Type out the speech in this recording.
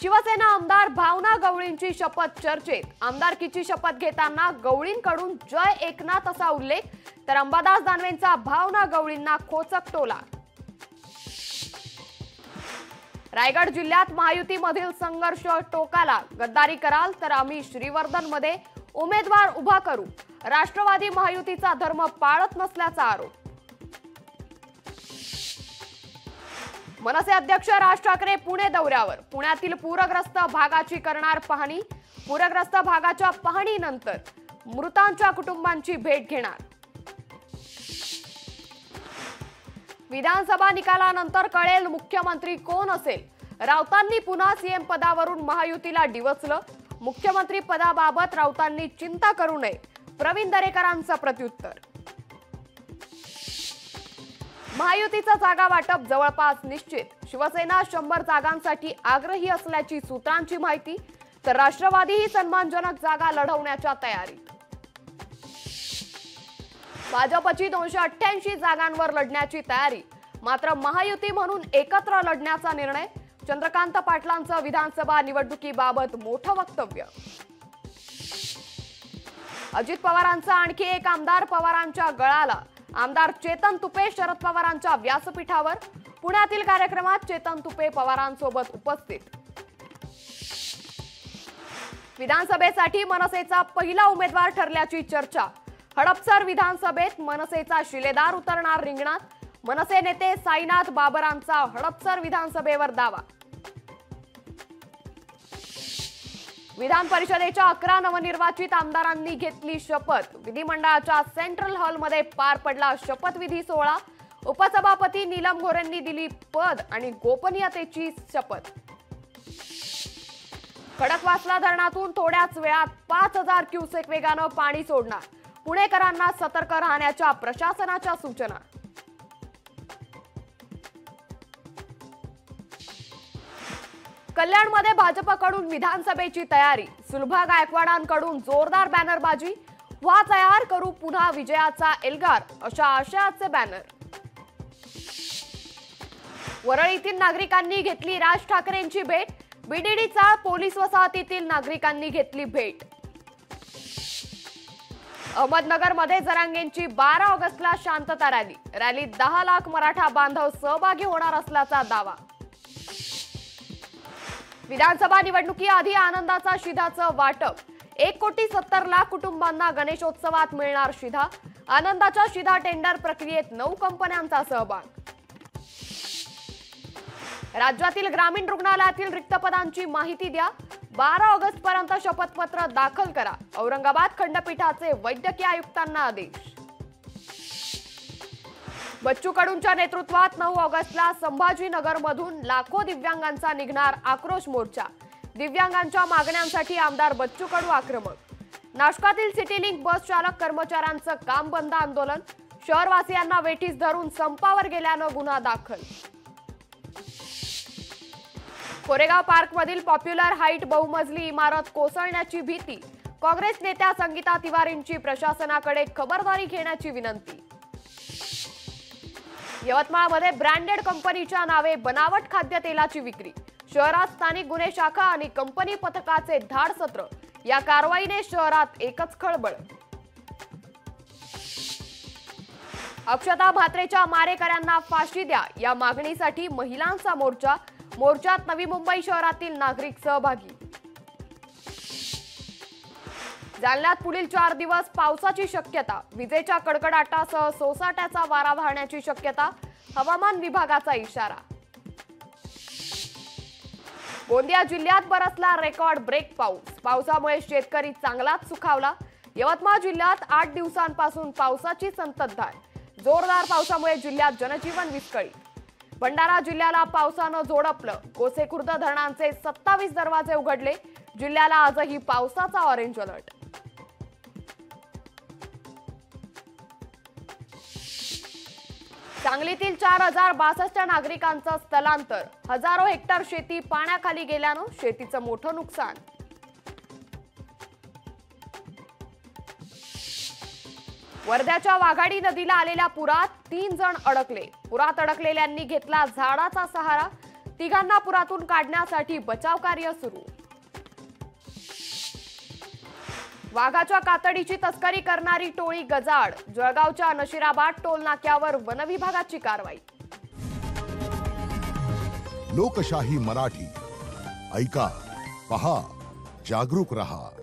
शिवसेना आमदार भावना गवळींची शपथ चर्चेत। आमदारकीची शपथ घेताना गवळींकडून जय एकनाथ असा उल्लेख, तर अंबादास दानवेंचा भावना गवळींना खोचक टोला। रायगड जिल्ह्यात महायुतीमधील संघर्ष टोकाला। गद्दारी कराल तर आम्ही श्रीवर्धनमध्ये उमेदवार उभा करू। राष्ट्रवादी महायुतीचा धर्म पाळत नसल्याचा आरोप। मनसे अध्यक्ष राज ठाकरे पुणे दौऱ्यावर। पुण्यातील पूरग्रस्त भागाची करणार पाहणी। पूरग्रस्त भागाच्या पाहणीनंतर मृतांच्या कुटुंबांची भेट घेणार। विधानसभा निकालानंतर कळेल मुख्यमंत्री कोण असेल। राऊतांनी पुन्हा सीएम पदावरून महायुतीला डिवचलं। मुख्यमंत्री पदाबाबत राऊतांनी चिंता करू नये, प्रवीण दरेकरांचं प्रत्युत्तर। महायुतीचा जागा वाटप जवळपास निश्चित। शिवसेना 100 जागांसाठी आग्रही असल्याची सूत्रांची माहिती, तर राष्ट्रवादीही सन्मानजनक जागा लढवण्याच्या तयारीत। भाजपची 288 जागांवर लढण्याची तयारी, मात्र महायुती म्हणून एकत्र लढण्याचा निर्णय। चंद्रकांत पाटलांचं विधानसभा निवडणुकीबाबत मोठं वक्तव्य। अजित पवारांचा आणखी एक आमदार पवारांच्या गळाला। आमदार चेतन तुपे शरद पवारांच्या व्यासपीठावर। पुण्यातील कार्यक्रमात चेतन तुपे पवारांसोबत उपस्थित। विधानसभेसाठी मनसेचा पहिला उमेदवार ठरल्याची चर्चा। हडपसर विधानसभेत मनसेचा शिलेदार उतरणार रिंगणात। मनसे नेते साईनाथ बाबरांचा हडपसर विधानसभेवर दावा। विधान परिषदेच्या 11 नवनिर्वाचित आमदारांनी घेतली शपथ। विधिमंडळाच्या सेंट्रल हॉलमध्ये पार पडला शपथविधी सोहळा। उपसभापती नीलम गोरेंनी दिली पद आणि गोपनीयतेची शपथ। खडकवासला धरणातून थोड्याच वेळात 5000 क्युसेक वेगानं पाणी सोडणार। पुणेकरांना सतर्क राहण्याच्या प्रशासनाच्या सूचना। कल्याणमध्ये भाजपकडून विधानसभेची तयारी। सुलभा गायकवाडांकडून जोरदार बॅनरबाजी। व्हा तयार करू पुन्हा विजयाचा एल्गार, अशा आशयाचे बॅनर। वरळीतील नागरिकांनी घेतली राज ठाकरेंची भेट। बीडीडी चाळ पोलीस वसाहतीतील नागरिकांनी घेतली भेट। अहमदनगरमध्ये जरांगेंची 12 ऑगस्टला शांतता रॅली। रॅलीत 10 लाख मराठा बांधव सहभागी होणार असल्याचा दावा। विधानसभा निवडणुकीआधी आनंदाचा शिधाचं वाटप। 1,70,00,000 कुटुंबांना गणेशोत्सवात मिळणार शिधा। आनंदाच्या शिधा टेंडर प्रक्रियेत 9 कंपन्यांचा सहभाग। राज्यातील ग्रामीण रुग्णालयातील रिक्त पदांची माहिती द्या। 12 ऑगस्ट पर्यंत शपथपत्र दाखल करा। औरंगाबाद खंडपीठाचे वैद्यकीय आयुक्तांना आदेश। बच्चू कडूंच्या नेतृत्वात 9 ऑगस्टला संभाजीनगरमधून लाखो दिव्यांगांचा निघणार आक्रोश मोर्चा। दिव्यांगांच्या मागण्यांसाठी आमदार बच्चू कडू आक्रमक। नाशकातील सिटी लिंक बस चालक कर्मचाऱ्यांचं काम बंद आंदोलन। शहरवासियांना वेठीस धरून संपावर गेल्यानं गुन्हा दाखल। कोरेगाव पार्कमधील पॉप्युलर हाईट बहुमजली इमारत कोसळण्याची भीती। काँग्रेस नेत्या संगीता तिवारींची प्रशासनाकडे खबरदारी घेण्याची विनंती। यवतमाळमध्ये ब्रँडेड कंपनीच्या नावे बनावट खाद्यतेलाची विक्री। शहरात स्थानिक गुन्हे शाखा आणि कंपनी पथकाचे धाड सत्र। या कारवाईने शहरात एकच खळबळ। अक्षता म्हात्रेच्या मारेकऱ्यांना फाशी द्या, या मागणीसाठी महिलांचा मोर्चा। मोर्चात नवी मुंबई शहरातील नागरिक सहभागी। जालन्यात पुढील 4 दिवस पावसाची शक्यता। विजेच्या कडकडाटासह सोसाट्याचा वारा वाहण्याची शक्यता। हवामान विभागाचा इशारा। गोंदिया जिल्ह्यात बरसला रेकॉर्ड ब्रेक पाऊस। पावसामुळे शेतकरी चांगलाच सुखावला। यवतमाळ जिल्ह्यात 8 दिवसांपासून पावसाची संततधार। जोरदार पावसामुळे जिल्ह्यात जनजीवन विस्कळीत। भंडारा जिल्ह्याला पावसानं झोडपलं। गोसेखुर्द धरणांचे 27 दरवाजे उघडले। जिल्ह्याला आजही पावसाचा ऑरेंज अलर्ट। सांगलीतील 4062 नागरिकांचं स्थलांतर। हजारो हेक्टर शेती पाण्याखाली गेल्यानं शेतीचं मोठं नुकसान। वर्ध्याच्या वाघाडी नदीला आलेल्या पुरात 3 जण अडकले। पुरात अडकलेल्यांनी घेतला झाडाचा सहारा। तिघांना पुरातून काढण्यासाठी बचाव कार्य सुरू. वाघाच्या कातडीची तस्करी करणारी टोळी गजाआड. जळगावच्या नशिराबाद टोल नाक्यावर वनविभागाची कारवाई. लोकशाही मराठी ऐका, पहा, जागरूक रहा.